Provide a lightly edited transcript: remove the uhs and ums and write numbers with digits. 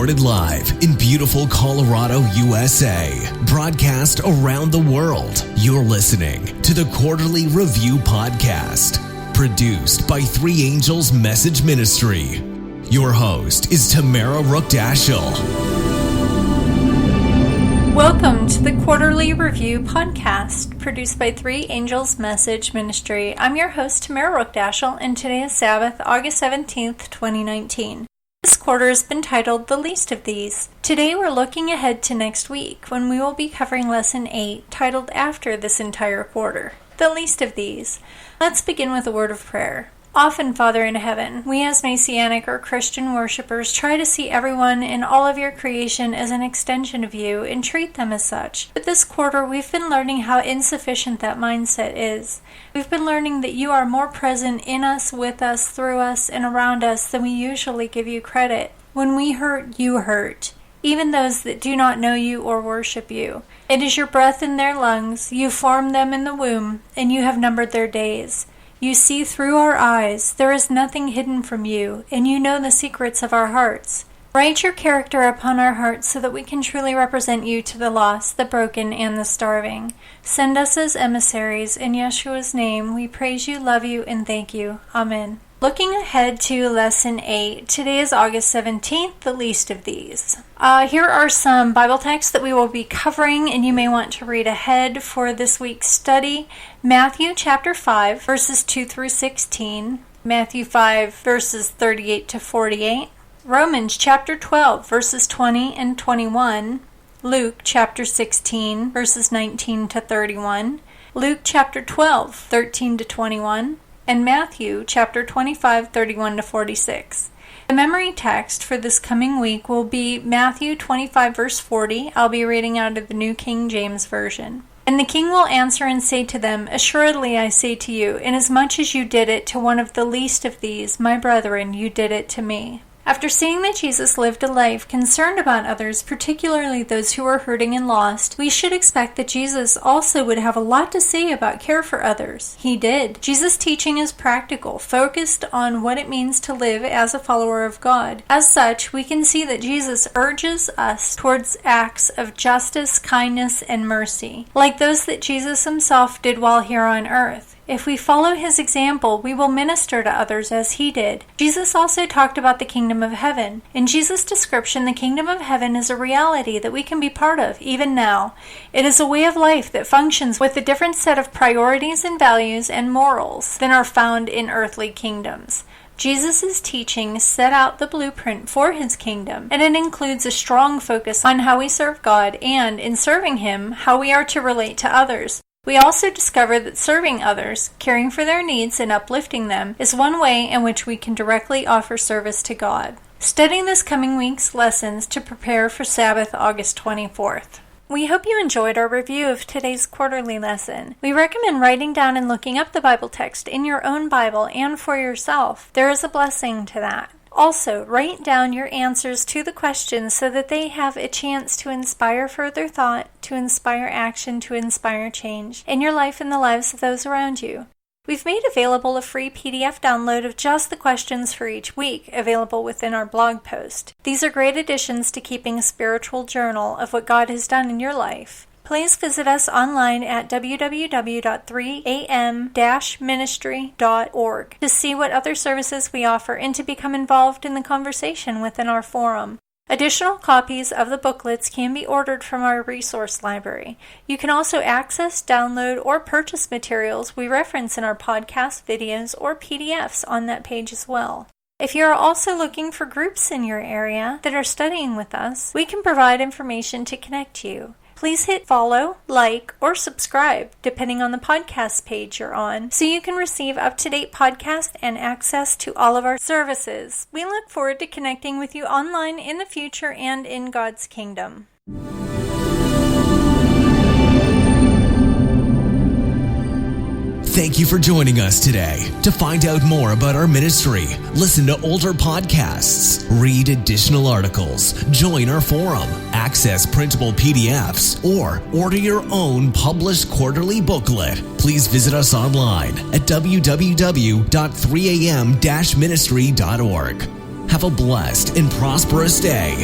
recorded live in beautiful Colorado, USA. Broadcast around the world. You're listening to the Quarterly Review Podcast, produced by Three Angels Message Ministry. Your host is Tamara Rukdashel. Welcome to the Quarterly Review Podcast, produced by Three Angels Message Ministry. I'm your host, Tamara Rukdashel, and today is Sabbath, August 17th, 2019. This quarter has been titled The Least of These. Today we're looking ahead to next week, when we will be covering Lesson 8, titled After This Entire Quarter. The Least of These. Let's begin with a word of prayer. Often, Father in heaven, we as Messianic or Christian worshipers try to see everyone and all of your creation as an extension of you and treat them as such. But this quarter, we've been learning how insufficient that mindset is. We've been learning that you are more present in us, with us, through us, and around us than we usually give you credit. When we hurt, you hurt. Even those that do not know you or worship you. It is your breath in their lungs. You formed them in the womb, and you have numbered their days. You see through our eyes. There is nothing hidden from you, and you know the secrets of our hearts. Write your character upon our hearts so that we can truly represent you to the lost, the broken, and the starving. Send us as emissaries. In Yeshua's name, we praise you, love you, and thank you. Amen. Looking ahead to Lesson 8, today is August 17th, the least of these. Here are some Bible texts that we will be covering, and you may want to read ahead for this week's study. Matthew chapter 5, verses 2 through 16. Matthew 5, verses 38 to 48. Romans chapter 12, verses 20 and 21. Luke chapter 16, verses 19 to 31. Luke chapter 12, 13 to 21. And Matthew chapter 25, 31 to 46. The memory text for this coming week will be Matthew 25, verse 40. I'll be reading out of the New King James Version. And the king will answer and say to them, Assuredly I say to you, inasmuch as you did it to one of the least of these, my brethren, you did it to me. After seeing that Jesus lived a life concerned about others, particularly those who were hurting and lost, we should expect that Jesus also would have a lot to say about care for others. He did. Jesus' teaching is practical, focused on what it means to live as a follower of God. As such, we can see that Jesus urges us towards acts of justice, kindness, and mercy, like those that Jesus himself did while here on earth. If we follow his example, we will minister to others as he did. Jesus also talked about the kingdom of heaven. In Jesus' description, the kingdom of heaven is a reality that we can be part of, even now. It is a way of life that functions with a different set of priorities and values and morals than are found in earthly kingdoms. Jesus' teaching set out the blueprint for his kingdom, and it includes a strong focus on how we serve God and, in serving him, how we are to relate to others. We also discover that serving others, caring for their needs, and uplifting them is one way in which we can directly offer service to God. Studying this coming week's lessons to prepare for Sabbath, August 24th. We hope you enjoyed our review of today's quarterly lesson. We recommend writing down and looking up the Bible text in your own Bible and for yourself. There is a blessing to that. Also, write down your answers to the questions so that they have a chance to inspire further thought, to inspire action, to inspire change in your life and the lives of those around you. We've made available a free PDF download of just the questions for each week, available within our blog post. These are great additions to keeping a spiritual journal of what God has done in your life. Please visit us online at www.3am-ministry.org to see what other services we offer and to become involved in the conversation within our forum. Additional copies of the booklets can be ordered from our resource library. You can also access, download, or purchase materials we reference in our podcast, videos, or PDFs on that page as well. If you are also looking for groups in your area that are studying with us, we can provide information to connect you. Please hit follow, like, or subscribe, depending on the podcast page you're on, so you can receive up-to-date podcasts and access to all of our services. We look forward to connecting with you online in the future and in God's kingdom. Thank you for joining us today. To find out more about our ministry, listen to older podcasts, read additional articles, join our forum, access printable PDFs, or order your own published quarterly booklet, please visit us online at www.3am-ministry.org. Have a blessed and prosperous day.